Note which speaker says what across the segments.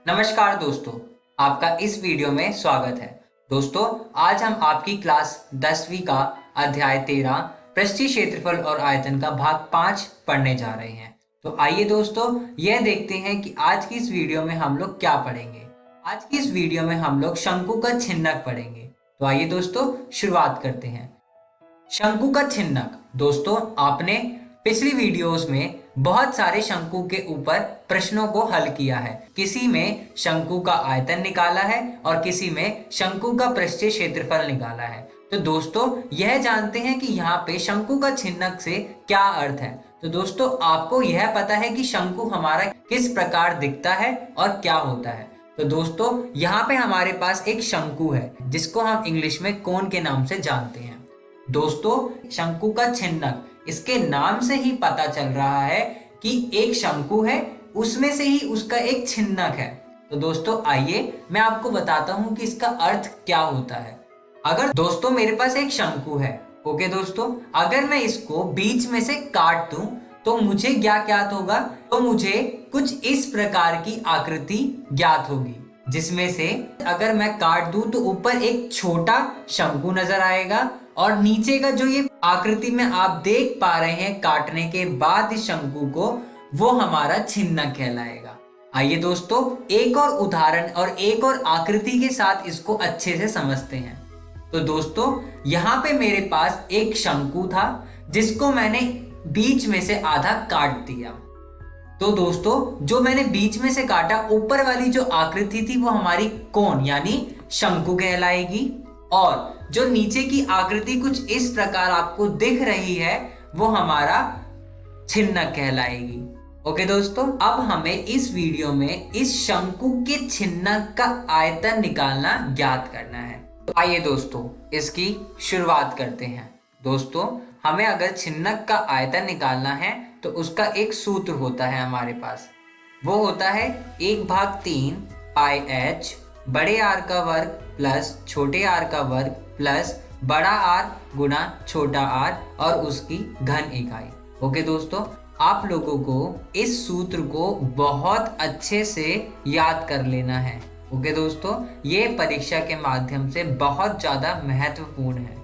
Speaker 1: नमस्कार दोस्तों, आपका इस वीडियो में स्वागत है। दोस्तों, आज हम आपकी क्लास 10वीं का अध्याय 13 पृष्ठीय क्षेत्रफल और आयतन का भाग 5 पढ़ने जा रहे हैं। तो आइए दोस्तों, यह देखते हैं कि आज की इस वीडियो में हम लोग क्या पढ़ेंगे। आज की इस वीडियो में हम लोग शंकु का छिन्नक पढ़ेंगे। तो आइए दोस्तों, शुरुआत करते हैं। शंकु का छिन्नक। दोस्तों, आपने पिछली वीडियोस में बहुत सारे शंकु के ऊपर प्रश्नों को हल किया है। किसी में शंकु का आयतन निकाला है और किसी में शंकु का पृष्ठीय क्षेत्रफल निकाला है। तो दोस्तों, यह जानते हैं कि यहाँ पे शंकु का छिन्नक से क्या अर्थ है। तो दोस्तों, आपको यह पता है कि शंकु हमारा किस प्रकार दिखता है और क्या होता है। तो दोस्तों, यहाँ पे हमारे पास एक शंकु है जिसको हम इंग्लिश में कोन के नाम से जानते हैं। दोस्तों, शंकु का छिन्नक, इसके नाम से ही पता चल रहा है कि एक शंकु है, उसमें से ही उसका एक छिन्नक है। तो दोस्तों, आइए मैं आपको बताता हूं कि इसका अर्थ क्या होता है। अगर दोस्तों मेरे पास एक शंकु है, ओके दोस्तों, अगर मैं इसको बीच में से काट दूं तो मुझे क्या ज्ञात होगा? तो मुझे कुछ इस प्रकार की आकृति ज्ञात होगी, जिसमें से अगर मैं काट दूं तो ऊपर एक छोटा शंकु नजर आएगा और नीचे का जो ये आकृति में आप देख पा रहे हैं काटने के बाद इस शंकु को, वो हमारा छिन्नक कहलाएगा। आइए दोस्तों, एक और उदाहरण और एक और आकृति के साथ इसको अच्छे से समझते हैं। तो दोस्तों, यहाँ पे मेरे पास एक शंकु था जिसको मैंने बीच में से आधा काट दिया। तो दोस्तों, जो मैंने बीच में से काटा, ऊपर वाली जो आकृति थी वो हमारी कोन यानी शंकु कहलाएगी, और जो नीचे की आकृति कुछ इस प्रकार आपको दिख रही है वो हमारा छिन्नक कहलाएगी। ओके दोस्तों, अब हमें इस वीडियो में इस शंकु के छिन्नक का आयतन निकालना ज्ञात करना है। तो आइए दोस्तों, इसकी शुरुआत करते हैं। दोस्तों, हमें अगर छिन्नक का आयतन निकालना है तो उसका एक सूत्र होता है हमारे पास। वो होता है 1/3 पाई h बड़े आर का वर्ग प्लस छोटे आर का वर्ग प्लस बड़ा आर गुना छोटा आर और उसकी घन इकाई। ओके दोस्तों, आप लोगों को इस सूत्र को बहुत अच्छे से याद कर लेना है। ओके दोस्तों, ये परीक्षा के माध्यम से बहुत ज़्यादा महत्वपूर्ण है,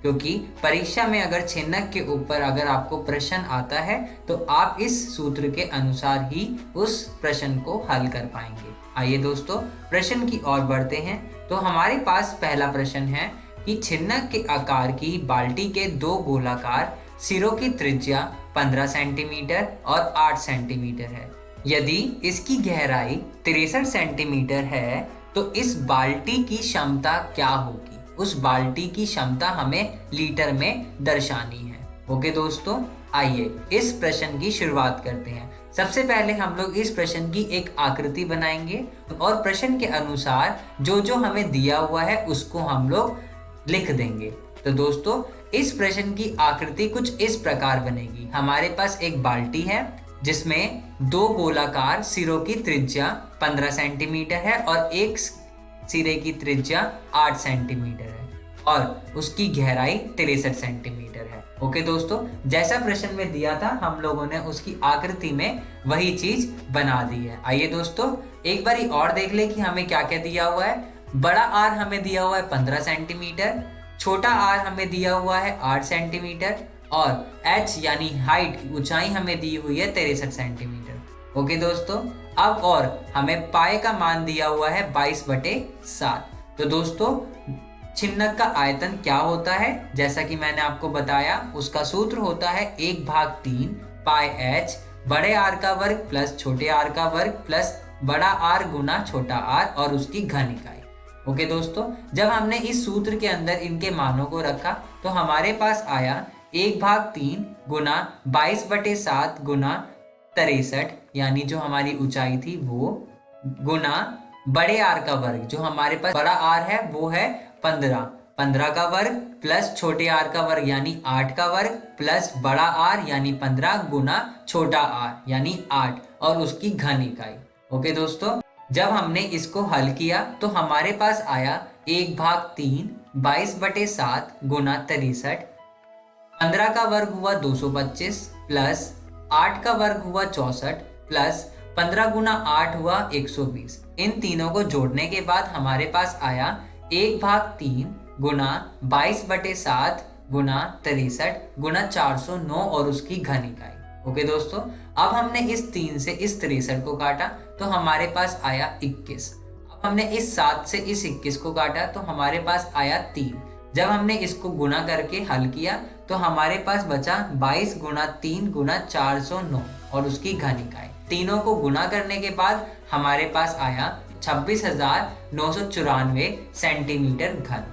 Speaker 1: क्योंकि परीक्षा में अगर छिन्नक के ऊपर अगर आपको प्रश्न आता है तो आप इस सूत्र के अनुसार ही उस प्रश्न को हल कर पाएंगे। आइए दोस्तों, प्रश्न की ओर बढ़ते हैं। तो हमारे पास पहला प्रश्न है कि छिन्नक के आकार की बाल्टी के दो गोलाकार सिरों की त्रिज्या 15 सेंटीमीटर और 8 सेंटीमीटर है। यदि इसकी गहराई 63 सेंटीमीटर है तो इस बाल्टी की क्षमता क्या होगी? उस बाल्टी की क्षमता हमें लीटर में दर्शानी है। ओके दोस्तों, आइए इस प्रश्न की शुरुआत करते हैं। सबसे पहले हम लोग इस प्रश्न की एक आकृति बनाएंगे और प्रश्न के अनुसार जो जो हमें दिया हुआ है उसको हम लोग लिख देंगे। तो दोस्तों, इस प्रश्न की आकृति कुछ इस प्रकार बनेगी। हमारे पास एक बाल्टी है जिसमें दो गोलाकार सिरों की त्रिज्या 15 सेंटीमीटर है और एक सिरे की त्रिज्या 8 सेंटीमीटर है और उसकी गहराई 63 सेंटीमीटर है। ओके दोस्तों, जैसा प्रश्न में दिया था हम लोगों ने उसकी आकृति में वही चीज बना दी है। आइए दोस्तों, एक बारी और देख ले कि हमें क्या क्या दिया हुआ है। बड़ा आर हमें दिया हुआ है 15 सेंटीमीटर, छोटा आर हमें दिया हुआ है 8 सेंटीमीटर और एच यानी हाइट ऊंचाई हमें दी हुई है 63 सेंटीमीटर। ओके दोस्तों, अब और हमें पाए का मान दिया हुआ है 22/7। तो दोस्तों, छिन्नक का आयतन क्या होता है? जैसा कि मैंने आपको बताया, उसका सूत्र होता है 1/3 पाई h बड़े आर का वर्ग प्लस छोटे आर का वर्ग प्लस बड़ा आर गुना छोटा आर और उसकी घन इकाई। ओके दोस्तों, जब हमने इस सूत्र के अंदर इनके मानों को रखा तो हमारे पास आया 1/3 गुना 22/7 गुना 63 यानी जो हमारी ऊंचाई थी वो, गुना बड़े आर का वर्ग, जो हमारे पास बड़ा आर है वो है 15 का वर्ग प्लस छोटे आर का वर्ग यानी 8 का वर्ग प्लस बड़ा आर यानी 15 गुना छोटा आर यानी 8 और उसकी घन इकाई। ओके दोस्तों, जब हमने इसको हल किया तो हमारे पास आया 1/3 22/7 गुना 63, 15 का वर्ग हुआ 225 प्लस 8 का वर्ग हुआ 64 प्लस 15 गुना 8 हुआ 120। इन तीनों को जोड़ने के बाद हमारे पास आया 1/3 गुना 22/7 गुना 63 गुना 409 और उसकी घन इकाई। ओके दोस्तों, अब हमने इस 3 से इस 63 को काटा तो हमारे पास आया 21। अब हमने इस 7 से इस 21 को काटा तो हमारे पास आया 3। जब हमने इसको गुना करके हल किया तो हमारे पास बचा 22 गुना 3 गुना 409 और उसकी घन इकाई। तीनों को गुना करने के बाद हमारे पास आया 26,994 सेंटीमीटर घन।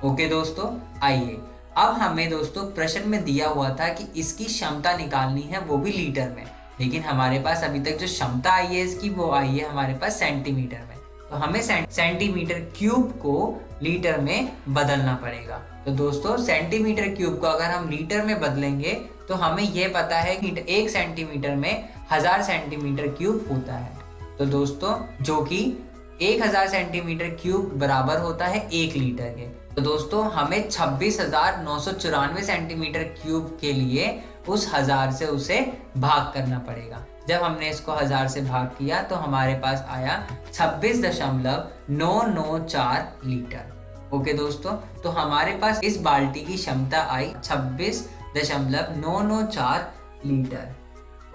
Speaker 1: ओके दोस्तों, आइए अब हमें दोस्तों प्रश्न में दिया हुआ था कि इसकी क्षमता निकालनी है, वो भी लीटर में, लेकिन हमारे पास अभी तक जो क्षमता आई है इसकी वो आई है हमारे पास सेंटीमीटर में। तो हमें सेंटीमीटर क्यूब को लीटर में बदलना पड़ेगा। तो दोस्तों सेंटीमीटर क्यूब को अगर हम लीटर में बदलेंगे तो हमें यह पता है कि 1 सेंटीमीटर में 1000 सेंटीमीटर क्यूब होता है। तो दोस्तों जो कि 1000 सेंटीमीटर क्यूब बराबर होता है 1 लीटर के। तो दोस्तों हमें 26,994 सेंटीमीटर क्यूब के लिए उस 1000 से उसे भाग करना पड़ेगा। जब हमने इसको 1000 से भाग किया तो हमारे पास आया 26.994 लीटर। ओके दोस्तों, तो हमारे पास इस बाल्टी की क्षमता आई 26.994 लीटर।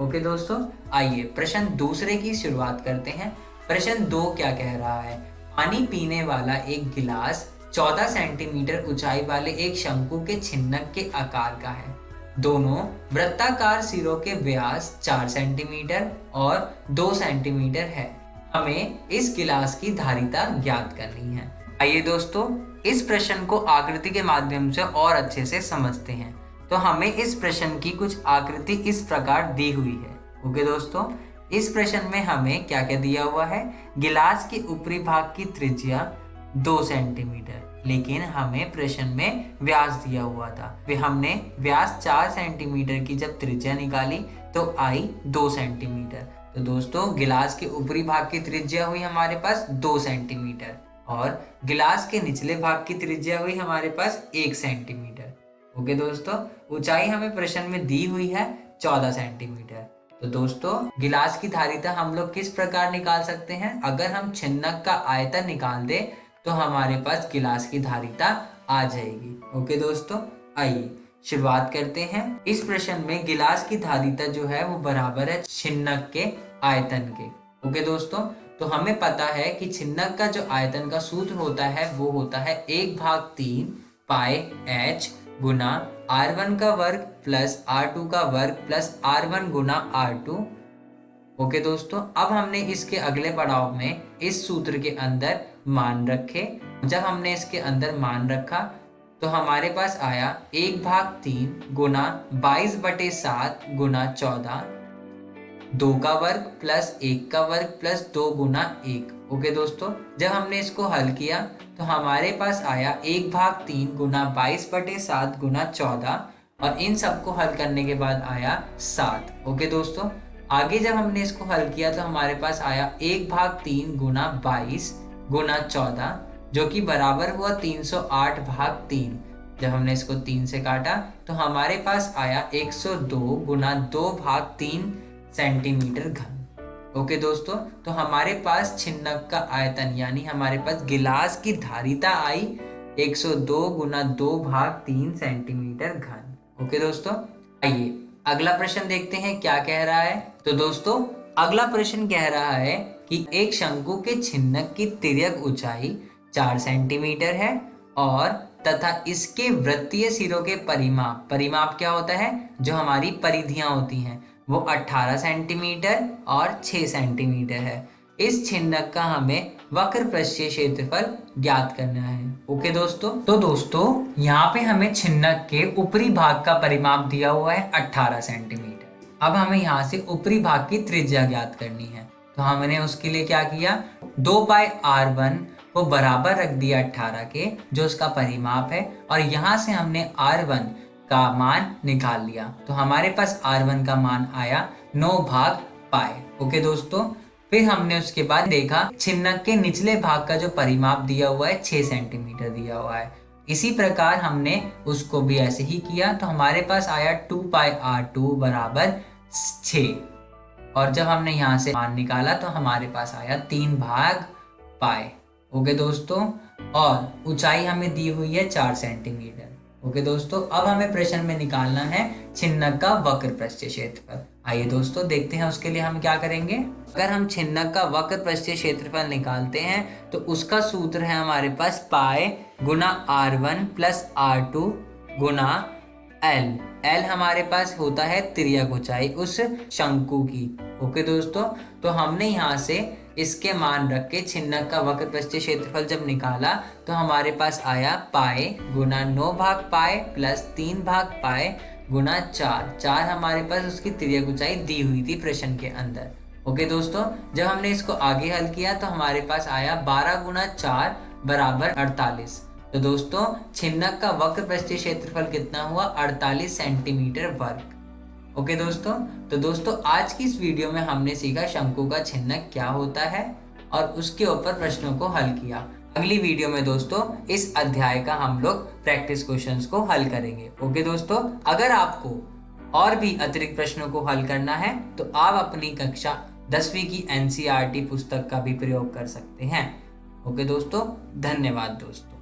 Speaker 1: ओके दोस्तों, आइए प्रश्न दूसरे की शुरुआत करते हैं। प्रश्न 2 क्या कह रहा है? पानी पीने वाला एक गिलास 14 सेंटीमीटर ऊंचाई वाले एक शंकु के छिन्नक के आकार का है। दोनों वृत्ताकार सिरों के व्यास 4 सेंटीमीटर और 2 सेंटीमीटर है। हमें इस गिलास की धारिता ज्ञात करनी है। आइए दोस्तों इस प्रश्न को आकृति के माध्यम से और अच्छे से समझते हैं। तो हमें इस प्रश्न की कुछ आकृति इस प्रकार दी हुई है। ओके दोस्तों, इस प्रश्न में हमें क्या क्या दिया हुआ है? गिलास के ऊपरी भाग की त्रिज्या 2 सेंटीमीटर, लेकिन हमें प्रश्न में व्यास दिया हुआ था। हमने व्यास 4 सेंटीमीटर की जब त्रिज्या निकाली तो आई 2 सेंटीमीटर। तो दोस्तों गिलास के ऊपरी भाग की त्रिज्या हुई हमारे पास 2 सेंटीमीटर और गिलास के निचले भाग की त्रिज्या हुई हमारे पास 1 सेंटीमीटर। ओके दोस्तों, ऊंचाई हमें प्रश्न में दी हुई है 14 सेंटीमीटर। तो दोस्तों गिलास की धारिता हम लोग किस प्रकार निकाल सकते हैं? अगर हम छिन्नक का आयतन निकाल दे तो हमारे पास गिलास की धारिता आ जाएगी। ओके दोस्तों, आइए शुरुआत करते हैं। इस प्रश्न में गिलास की धारिता जो है वो बराबर है छिन्नक के आयतन के। ओके दोस्तों, तो हमें पता है कि छिन्नक का जो आयतन का सूत्र होता है वो होता है 1/3 पाई h गुना r1 का वर्ग प्लस r2 का वर्ग प्लस r1 गुना r2। ओके दोस्तों, अब हमने इसके अगले पड़ाव में इस सूत्र के अंदर मान रखे। जब हमने इसके अंदर मान रखा तो हमारे पास आया 1/3 गुना 22/7 गुना 14, 2 का वर्ग प्लस 1 का वर्ग प्लस 2 गुना 1। ओके दोस्तों, जब हमने इसको हल किया तो हमारे पास आया 1/3 गुना 22/7 गुना 14 और इन सबको हल करने के बाद आया 7। ओके दोस्तों, आगे जब हमने इसको हल किया तो हमारे पास आया 1/3 गुना 22 गुना 14 जो कि बराबर हुआ 308/3। जब हमने इसको 3 से काटा तो हमारे पास आया 102 गुना 2/3 सेंटीमीटर घन। ओके दोस्तों, तो हमारे पास छिन्नक का आयतन यानी हमारे पास गिलास की धारिता आई 102 गुना 2/3 सेंटीमीटर घन। ओके दोस्तों, आइए अगला प्रश्न देखते हैं क्या कह रहा है। तो दोस्तों अगला प्रश्न कह रहा है कि एक शंकु के छिन्नक की तिर्यक ऊंचाई 4 सेंटीमीटर है और तथा इसके वृत्तीय सिरों के परिमाप क्या होता है? जो हमारी परिधियां होती हैं वो 18 सेंटीमीटर और 6 सेंटीमीटर है। इस छिन्नक का हमें वक्र पृष्ठीय क्षेत्रफल ज्ञात करना है। ओके दोस्तों, तो दोस्तों यहाँ पे हमें छिन्नक के ऊपरी भाग का परिमाप दिया हुआ है 18 सेंटीमीटर। अब हमें यहाँ से ऊपरी भाग की त्रिज्या ज्ञात करनी है। तो हमने उसके लिए क्या किया, 2 पाई r1 को बराबर रख दिया 18 के जो उसका परिमाप है और यहाँ से हमने r1 का मान निकाल लिया। तो हमारे पास r1 का मान आया 9/पाई। ओके दोस्तों, फिर हमने उसके बाद देखा छिन्नक के निचले भाग का जो परिमाप दिया हुआ है 6 सेंटीमीटर दिया हुआ है। इसी प्रकार हमने उसको भी ऐसे ही किया तो हमारे पास आया 2 पाई r2 बराबर 6 और जब हमने यहाँ से मान निकाला तो हमारे पास आया 3/π। ओके दोस्तों, और ऊंचाई हमें दी हुई है 4 सेंटीमीटर। ओके दोस्तों, अब हमें प्रश्न में निकालना है छिन्नक का वक्र पृष्ठीय क्षेत्रफल। आइए दोस्तों देखते हैं उसके लिए हम क्या करेंगे। अगर हम छिन्नक का वक्र पृष्ठीय क्षेत्रफल निकालते हैं तो उसका सूत्र है हमारे पास पाई गुना r1 प्लस r2 गुना एल। एल हमारे पास होता है तिर्यक ऊंचाई उस शंकु की। ओके दोस्तों, तो हमने यहाँ से इसके मान रख के छिन्नक का वक्र पृष्ठीय क्षेत्रफल जब निकाला तो हमारे पास आया पाई गुना 9/π प्लस 3/π गुना 4 हमारे पास उसकी तिर्यक ऊंचाई दी हुई थी प्रश्न के अंदर। ओके दोस्तों, जब हमने इसको आगे हल किया तो हमारे पास आया 12 गुना 4 बराबर 48। तो दोस्तों छिन्नक का वक्र पृष्ठीय क्षेत्रफल कितना हुआ, 48 सेंटीमीटर वर्ग। ओके दोस्तों, तो दोस्तों आज की इस वीडियो में हमने सीखा शंकु का छिन्नक क्या होता है और उसके ऊपर प्रश्नों को हल किया। अगली वीडियो में दोस्तों इस अध्याय का हम लोग प्रैक्टिस क्वेश्चंस को हल करेंगे। ओके दोस्तों, अगर आपको और भी अतिरिक्त प्रश्नों को हल करना है तो आप अपनी कक्षा 10वीं की NCERT पुस्तक का भी प्रयोग कर सकते हैं। ओके दोस्तों, धन्यवाद दोस्तों।